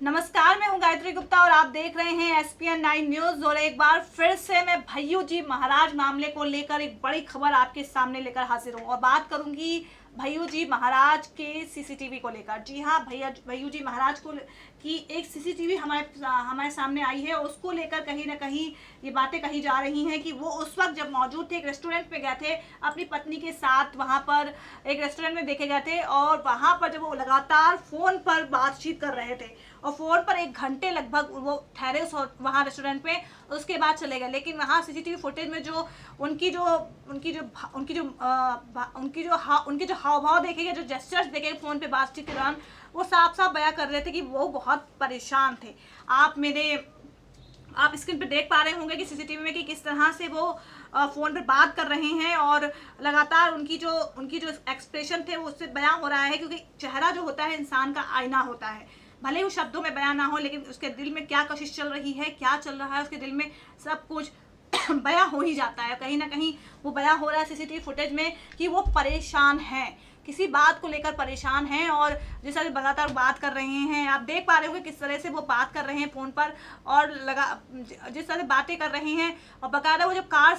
नमस्कार, मैं हूं गायत्री गुप्ता और आप देख रहे हैं एसपीएन 9 न्यूज। और एक बार फिर से मैं भैयू जी महाराज मामले को लेकर एक बड़ी खबर आपके सामने लेकर हाजिर हूं और बात करूंगी भैयू जी महाराज के सीसीटीवी को लेकर। जी हां, भैयू जी महाराज को की एक सीसीटीवी हमारे सामने आई है। उसको लेकर कहीं ना कहीं ये बातें कही जा रही हैं कि वो उस वक्त जब मौजूद थे, एक रेस्टोरेंट में गए थे अपनी पत्नी के साथ, वहां पर एक रेस्टोरेंट में देखे गए थे और वहां पर जब वो लगातार फोन पर बातचीत कर रहे थे और फोन पर 1 घंटे लगभग वो ठहरे वहाँ रेस्टोरेंट पे, उसके बाद चले गए। लेकिन वहाँ सीसीटीवी फुटेज में जो उनके जो हाव भाव देखे गए, जो जेस्चर्स देखे गए फोन पे बातचीत के दौरान, वो साफ साफ बयां कर रहे थे कि वो बहुत परेशान थे। आप स्क्रीन पे देख पा रहे होंगे कि सीसीटीवी में कि किस तरह से वो फोन पे बात कर रहे हैं और लगातार उनकी जो एक्सप्रेशन थे वो उससे बयां हो रहा है, क्योंकि चेहरा जो होता है इंसान का आईना होता है। भले ही वो शब्दों में बयां ना हो, लेकिन उसके दिल में क्या कशिश चल रही है, क्या चल रहा है, उसके दिल में सब कुछ बयां हो ही जाता है। कहीं ना कहीं वो बयां हो रहा है सीसीटीवी फुटेज में कि वो परेशान है, किसी बात को लेकर परेशान हैं और जैसा लगातार बात कर रहे हैं। आप देख पा रहे होंगे किस तरह से वो बात कर रहे हैं फोन पर और जिस तरह से बातें कर रहे हैं। और बकायदा वो जब कार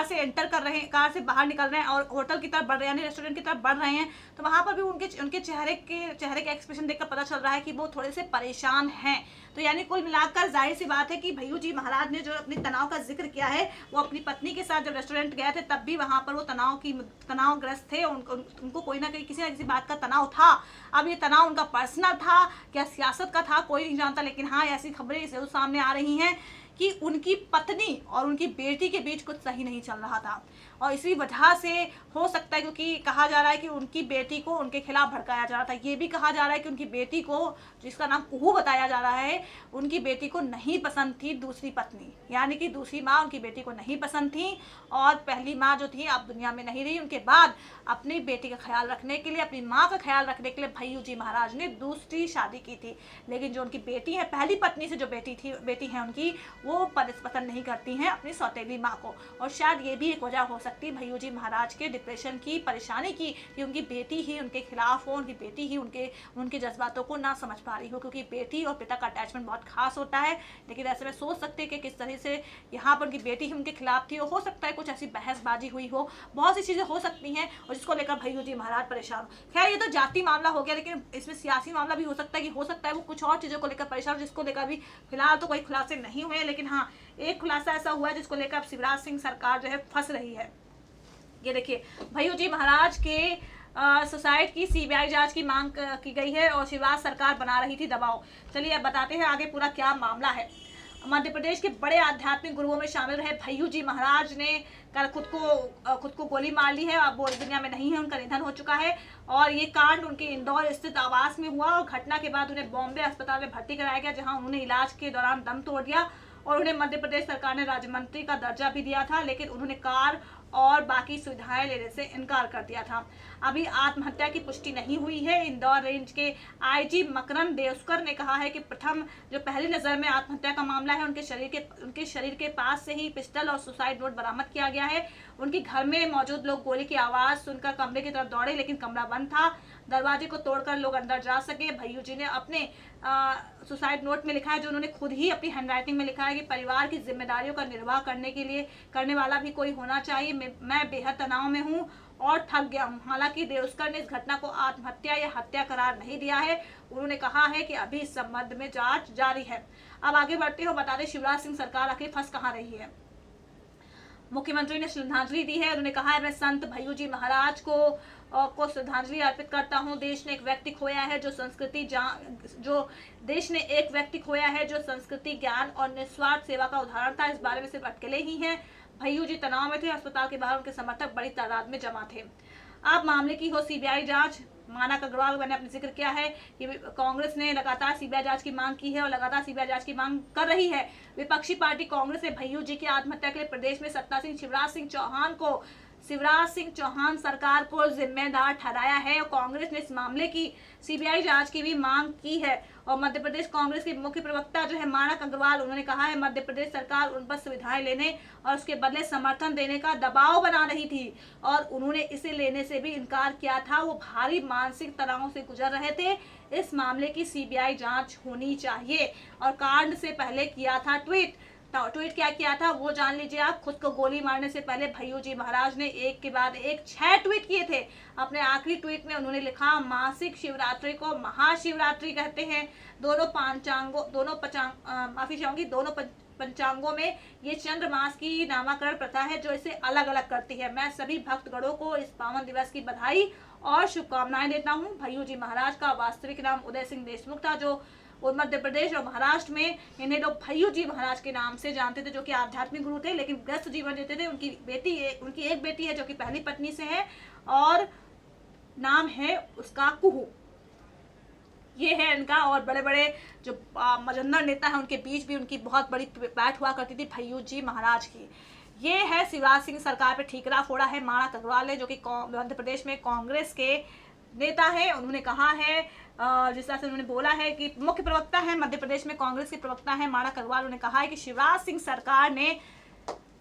से एंटर कर रहे हैं, कार से बाहर निकल रहे हैं और होटल की तरफ बढ़ रहे हैं, यानी रेस्टोरेंट की तरफ बढ़ रहे हैं, तो वहां पर भी उनके चेहरे के एक्सप्रेशन देखकर पता चल रहा है कि वो थोड़े से परेशान हैं। तो यानी कुल मिलाकर जाहिर सी बात है कि भैयू जी महाराज ने जो अपने तनाव का जिक्र किया है, वो अपनी पत्नी के साथ जब रेस्टोरेंट गए थे तब भी वहां पर वो तनावग्रस्त थे। उनको कोई ना किसी ना किसी बात का तनाव था। अब ये तनाव उनका पर्सनल था, क्या सियासत का था, कोई नहीं जानता। लेकिन हाँ, ऐसी खबरें जरूर सामने आ रही हैं कि उनकी पत्नी और उनकी बेटी के बीच कुछ सही नहीं चल रहा था और इसी वजह से हो सकता है, क्योंकि कहा जा रहा है कि उनकी बेटी को उनके खिलाफ भड़काया जा रहा था। ये भी कहा जा रहा है कि उनकी बेटी को, जिसका नाम कुहू बताया जा रहा है, उनकी बेटी को नहीं पसंद थी दूसरी पत्नी, यानी कि दूसरी माँ उनकी बेटी को नहीं पसंद थी और पहली माँ जो थी अब दुनिया में नहीं रही। उनके बाद अपनी बेटी का ख्याल रखने के लिए, अपनी माँ का ख्याल रखने के लिए भैयू जी महाराज ने दूसरी शादी की थी। लेकिन जो उनकी बेटी है, पहली पत्नी से जो बेटी है उनकी, वो पसंद नहीं करती हैं अपनी सौतेली माँ को। और शायद ये भी एक वजह हो सकती है भैयू जी महाराज के डिप्रेशन की, परेशानी की, कि उनकी बेटी ही उनके खिलाफ हो, उनकी बेटी ही उनके जज्बातों को ना समझ पा रही हो, क्योंकि बेटी और पिता का अटैचमेंट बहुत खास होता है। लेकिन ऐसे में सोच सकते हैं कि किस तरह से यहाँ पर उनकी बेटी ही उनके खिलाफ थी और हो सकता है कुछ ऐसी बहसबाजी हुई हो, बहुत सी चीजें हो सकती हैं और जिसको लेकर भैयू जी महाराज परेशान हो। खैर, ये तो जाति मामला हो गया, लेकिन इसमें सियासी मामला भी हो सकता है कि हो सकता है वो कुछ और चीजों को लेकर परेशान हो, जिसको लेकर अभी फिलहाल तो कोई खुलासे नहीं हुए। लेकिन हाँ, एक खुलासा ऐसा हुआ है जिसको लेकर अब शिवराज सिंह सरकार जो है फंस रही है। ये देखिए, भैयू जी महाराज के सुसाइड की सीबीआई जांच की मांग की गई है और शिवराज सरकार बना रही थी दबाव। चलिए अब बताते हैं आगे पूरा क्या मामला है। मध्य प्रदेश के बड़े आध्यात्मिक गुरुओं में शामिल रहे भैयू जी महाराज ने कल खुद को गोली मार ली है। अब वो इस दुनिया में नहीं है, उनका निधन हो चुका है और ये कांड उनके इंदौर स्थित आवास में हुआ और घटना के बाद उन्हें बॉम्बे अस्पताल में भर्ती कराया गया, जहां उन्होंने इलाज के दौरान दम तोड़ दिया और उन्हें मध्य प्रदेश सरकार ने राज्य मंत्री का दर्जा भी दिया था। लेकिन उन्होंने कार और बाकी सुविधाएं लेने से इनकार कर दिया था। अभी आत्महत्या की पुष्टि नहीं हुई है। इंदौर रेंज के आईजी मकरंद देवस्कर ने कहा है कि प्रथम जो पहली नजर में आत्महत्या का मामला है, उनके शरीर के पास से ही पिस्टल और सुसाइड नोट बरामद किया गया है। उनके घर में मौजूद लोग गोली की आवाज सुनकर कमरे की तरफ दौड़े, लेकिन कमरा बंद था। दरवाजे को तोड़कर लोग अंदर जा सके। भैयू जी ने अपने सुसाइड नोट में लिखा है, जो उन्होंने खुद ही अपनी हैंडराइटिंग में लिखा है, कि परिवार की जिम्मेदारियों का निर्वाह करने वाला भी कोई होना चाहिए। मैं बेहद तनाव में हूँ और थक गया हूँ। हालांकि देवस्कर ने इस घटना को आत्महत्या या हत्या करार नहीं दिया है। उन्होंने कहा है कि अभी इस संबंध में जांच जारी है। अब आगे बढ़ते हो, बता दें शिवराज सिंह सरकार आखिर फंस कहाँ रही है। मुख्यमंत्री ने श्रद्धांजलि दी है। उन्होंने कहा है, मैं संत भैयू जी महाराज को श्रद्धांजलि अर्पित करता हूं। देश ने एक व्यक्ति खोया है जो संस्कृति ज्ञान और निस्वार्थ सेवा का उदाहरण था। इस बारे में सिर्फ अकेले ही हैं। भैयू जी तनाव में थे। अस्पताल के बाहर उनके समर्थक बड़ी तादाद में जमा थे। अब मामले की हो सीबीआई जांच। मानक अग्रवाल, मैंने अपने जिक्र किया है कि कांग्रेस ने लगातार सीबीआई जांच की मांग की है और लगातार सीबीआई जांच की मांग कर रही है। विपक्षी पार्टी कांग्रेस ने भैयू जी की आत्महत्या के लिए प्रदेश में सत्तासीन शिवराज सिंह चौहान को शिवराज सिंह चौहान सरकार को जिम्मेदार ठहराया है और कांग्रेस ने इस मामले की सीबीआई जांच की भी मांग की है। और मध्य प्रदेश कांग्रेस के मुख्य प्रवक्ता जो है मानक अग्रवाल, उन्होंने कहा है मध्य प्रदेश सरकार उन पर सुविधाएं लेने और उसके बदले समर्थन देने का दबाव बना रही थी और उन्होंने इसे लेने से भी इनकार किया था। वो भारी मानसिक तनाव से गुजर रहे थे। इस मामले की सीबीआई जांच होनी चाहिए। और कांड से पहले किया था ट्वीट क्या किया था वो जान लीजिए आप। खुद को गोली मारने से पहले भैयू जी महाराज ने एक के बाद एक 6 ट्वीट किए थे। अपने आखिरी ट्वीट में उन्होंने लिखा, मासिक शिवरात्रि को महाशिवरात्रि कहते हैं। दोनों पंचांगों में ये चंद्र मास की नामकरण प्रथा है जो इसे अलग अलग करती है। मैं सभी भक्तगणों को इस पावन दिवस की बधाई और शुभकामनाएं देता हूँ। भैयू जी महाराज का वास्तविक नाम उदय सिंह देशमुख था, जो और मध्य प्रदेश और महाराष्ट्र में इन्हें लोग भैयू जी महाराज के नाम से जानते थे, जो कि आध्यात्मिक गुरु थे लेकिन व्यस्त जीवन जीते थे। उनकी एक बेटी है जो कि पहली पत्नी से है और नाम है उसका कुहू। ये है इनका। और बड़े बड़े जो मजंदर नेता है उनके बीच भी उनकी बहुत बड़ी बैठ हुआ करती थी भैयू जी महाराज की। ये है शिवराज सिंह सरकार पे ठीकरा फोड़ा है मानक अग्रवाल ने, जो कि मध्य प्रदेश में कांग्रेस के नेता है। उन्होंने कहा है जिस तरह से उन्होंने बोला है कि मुख्य प्रवक्ता है मध्य प्रदेश में कांग्रेस के प्रवक्ता है मानक अग्रवाल, उन्होंने कहा है कि शिवराज सिंह सरकार ने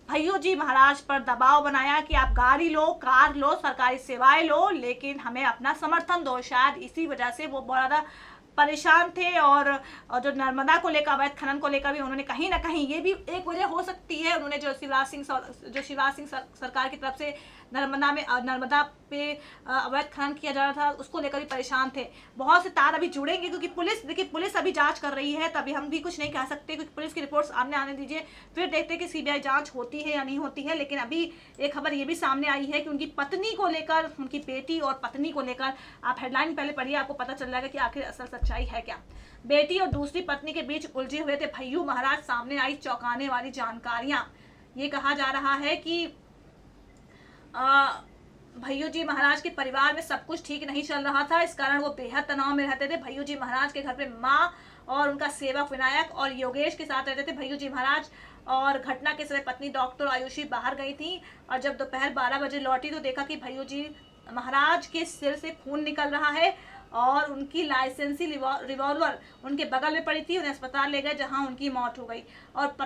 भैयू जी महाराज पर दबाव बनाया कि आप गाड़ी लो, कार लो, सरकारी सेवाएं लो, लेकिन हमें अपना समर्थन दो। शायद इसी वजह से वो बड़ा परेशान थे। और जो नर्मदा को लेकर, अवैध खनन को लेकर भी उन्होंने कहीं ना कहीं, ये भी एक वजह हो सकती है, उन्होंने जो शिवराज सिंह सरकार की तरफ से नर्मदा पे अवैध खनन किया जा रहा था उसको लेकर भी परेशान थे। बहुत से तार अभी जुड़ेंगे क्योंकि पुलिस अभी जांच कर रही है, तभी हम भी कुछ नहीं कह सकते क्योंकि पुलिस की रिपोर्ट्स सामने आने दीजिए, फिर देखते हैं कि सीबीआई जांच होती है या नहीं होती है। लेकिन अभी एक खबर ये भी सामने आई है कि उनकी पत्नी को लेकर, उनकी बेटी और पत्नी को लेकर, आप हेडलाइन पहले पढ़िए, आपको पता चल जाएगा कि आखिर असल सच्चाई है क्या। बेटी और दूसरी पत्नी के बीच उलझे हुए थे भैयू महाराज, सामने आई चौंकाने वाली जानकारियां। ये कहा जा रहा है कि भैयू जी महाराज के परिवार में सब कुछ ठीक नहीं चल रहा था, इस कारण वो बेहद तनाव में रहते थे। भैयू जी महाराज के घर पे माँ और उनका सेवक विनायक और योगेश के साथ रहते थे भैयू जी महाराज। और घटना के समय पत्नी डॉक्टर आयुषी बाहर गई थी और जब दोपहर 12 बजे लौटी तो देखा कि भैयू जी महाराज के सिर से खून निकल रहा है और उनकी लाइसेंसी रिवॉल्वर उनके बगल में पड़ी थी। उन्हें अस्पताल ले गए जहां उनकी मौत हो गई। और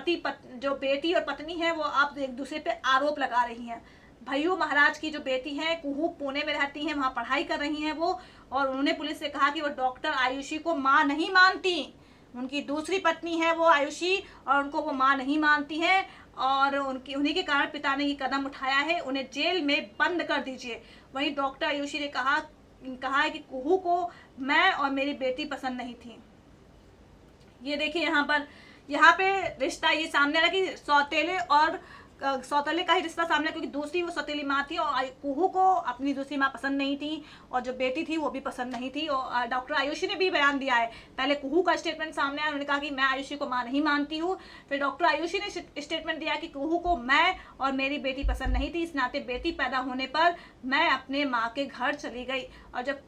जो बेटी और पत्नी है वो अब एक दूसरे पे आरोप लगा रही हैं। भैयू महाराज की जो बेटी है कुहू पुणे में रहती हैं, वहाँ पढ़ाई कर रही हैं वो, और उन्होंने पुलिस से कहा कि वो डॉक्टर आयुषी को माँ नहीं मानती। उनकी दूसरी पत्नी है वो आयुषी और उनको वो माँ नहीं मानती है और उन्हीं के कारण पिता ने ये कदम उठाया है, उन्हें जेल में बंद कर दीजिए। वहीं डॉक्टर आयुषी ने कहा है कि कुहू को मैं और मेरी बेटी पसंद नहीं थी। ये देखिए यहाँ पे रिश्ता ये सामने आ रहा कि सौतेले का ही रिश्ता सामने, क्योंकि दूसरी वो सौतेली माँ थी और कुहू को अपनी दूसरी माँ पसंद नहीं थी और जो बेटी थी वो भी पसंद नहीं थी। और डॉक्टर आयुषी ने भी बयान दिया है। पहले कुहू का स्टेटमेंट सामने आया, उन्होंने कहा कि मैं आयुषी को माँ नहीं मानती हूँ। फिर डॉक्टर आयुषी ने स्टेटमेंट दिया कि कुहू को मैं और मेरी बेटी पसंद नहीं थी, इस नाते बेटी पैदा होने पर मैं अपने माँ के घर चली गई और जब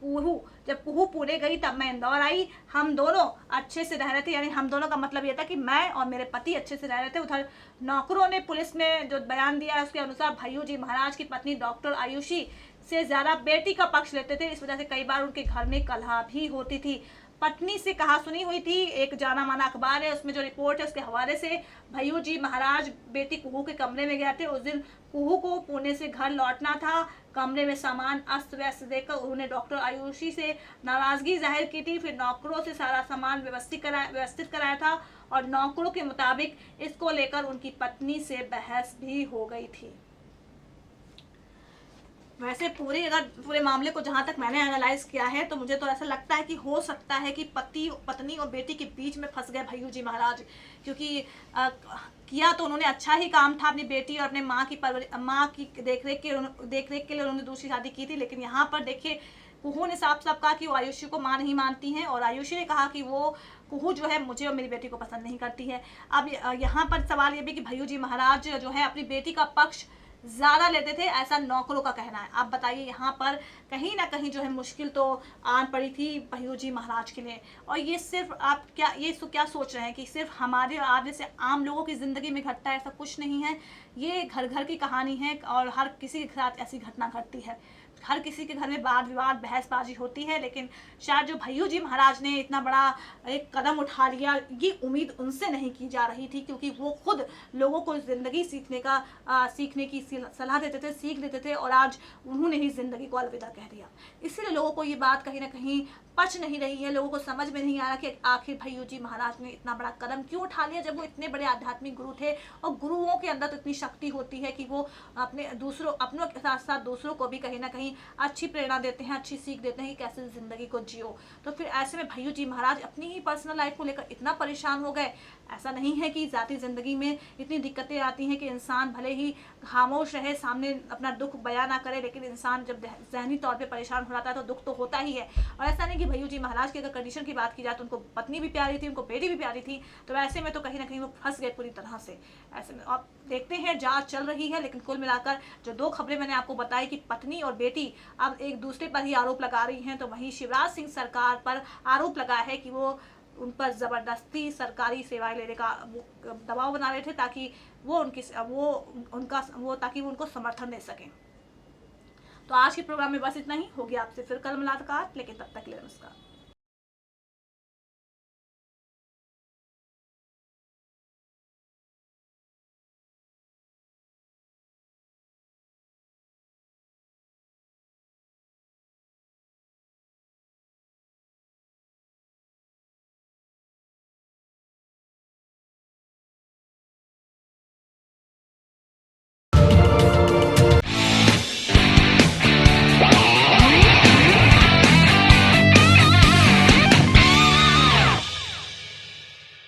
कुहू पुणे गई तब मैं इंदौर आई। हम दोनों अच्छे से रह रहे थे, यानी हम दोनों का मतलब ये था कि मैं और मेरे पति अच्छे से रह रहे थे। उधर नौकरों ने पुलिस में जो बयान दिया है उसके अनुसार भैयू जी महाराज की पत्नी डॉक्टर आयुषी से ज्यादा बेटी का पक्ष लेते थे, इस वजह से कई बार उनके घर में कलह भी होती थी। पत्नी से कहा सुनी हुई थी। एक जाना माना अखबार है उसमें जो रिपोर्ट है उसके हवाले से भैयू जी महाराज बेटी कुहू के कमरे में गए थे। उस दिन कुहू को पुणे से घर लौटना था। कमरे में सामान अस्त व्यस्त देखकर उन्होंने डॉक्टर आयुषी से नाराजगी जाहिर की थी। फिर नौकरों से सारा सामान व्यवस्थित कराया था और नौकरों के मुताबिक इसको लेकर उनकी पत्नी से बहस भी हो गई थी। वैसे पूरे मामले को जहाँ तक मैंने एनालाइज किया है तो मुझे तो ऐसा लगता है कि हो सकता है कि पत्नी और बेटी के बीच में फंस गए भैयू जी महाराज, क्योंकि किया तो उन्होंने अच्छा ही काम था। अपनी बेटी और अपने माँ की देखरेख के लिए उन्होंने दूसरी शादी की थी। लेकिन यहाँ पर देखिए कुहू ने साफ साफ कहा कि वो आयुषी को माँ नहीं मानती हैं और आयुषी ने कहा कि वो कुहू जो है मुझे और मेरी बेटी को पसंद नहीं करती है। अब यहाँ पर सवाल ये भी कि भैयू जी महाराज जो है अपनी बेटी का पक्ष ज़्यादा लेते थे, ऐसा नौकरों का कहना है। आप बताइए, यहाँ पर कहीं ना कहीं जो है मुश्किल तो आन पड़ी थी भैय्यू जी महाराज के लिए। और ये सिर्फ आप क्या सोच रहे हैं कि सिर्फ हमारे और आप जैसे आम लोगों की ज़िंदगी में घटता है? ऐसा कुछ नहीं है, ये घर घर की कहानी है और हर किसी के साथ ऐसी घटना घटती है। हर किसी के घर में वाद विवाद बहसबाजी होती है, लेकिन शायद जो भैय्यू जी महाराज ने इतना बड़ा एक कदम उठा लिया, ये उम्मीद उनसे नहीं की जा रही थी, क्योंकि वो खुद लोगों को ज़िंदगी सीखने की सलाह देते थे, सीख देते थे, और आज उन्होंने ही ज़िंदगी को अलविदा कह दिया। इसीलिए लोगों को ये बात कहीं ना कहीं पच नहीं रही है, लोगों को समझ में नहीं आ रहा कि आखिर भैय्यू जी महाराज ने इतना बड़ा कदम क्यों उठा लिया, जब वो इतने बड़े आध्यात्मिक गुरु थे। और गुरुओं के अंदर तो इतनी शक्ति होती है कि वो अपनों के साथ साथ दूसरों को भी कहीं ना कहीं अच्छी प्रेरणा देते हैं, अच्छी सीख देते हैं कि कैसे ज़िंदगी को जियो। तो फिर ऐसे में भैय्यू जी महाराज अपनी ही पर्सनल लाइफ को लेकर इतना परेशान हो गए। ऐसा नहीं है कि ज़ाती ज़िंदगी में इतनी दिक्कतें आती हैं कि इंसान भले ही खामोश रहे, सामने अपना दुख बयां ना करे, लेकिन इंसान जब ज़हनी तौर पे परेशान हो जाता है तो दुख तो होता ही है। और ऐसा नहीं कि भैय्यू जी महाराज की अगर कंडीशन की बात की जाए तो उनको पत्नी भी प्यारी थी, उनको बेटी भी प्यारी थी, तो ऐसे में तो कहीं ना कहीं वो फंस गए पूरी तरह से। ऐसे में आप देखते हैं, जांच चल रही है, लेकिन कुल मिलाकर जो 2 खबरें मैंने आपको बताई कि पत्नी और बेटी अब एक दूसरे पर ही आरोप लगा रही हैं, तो वहीं शिवराज सिंह सरकार पर आरोप लगा है कि वो उन पर ज़बरदस्ती सरकारी सेवाएं लेने का दबाव बना रहे थे, ताकि ताकि वो उनको समर्थन दे सकें। तो आज के प्रोग्राम में बस इतना ही। होगी आपसे फिर कल मुलाकात, लेकिन तब तक के लिए नमस्कार।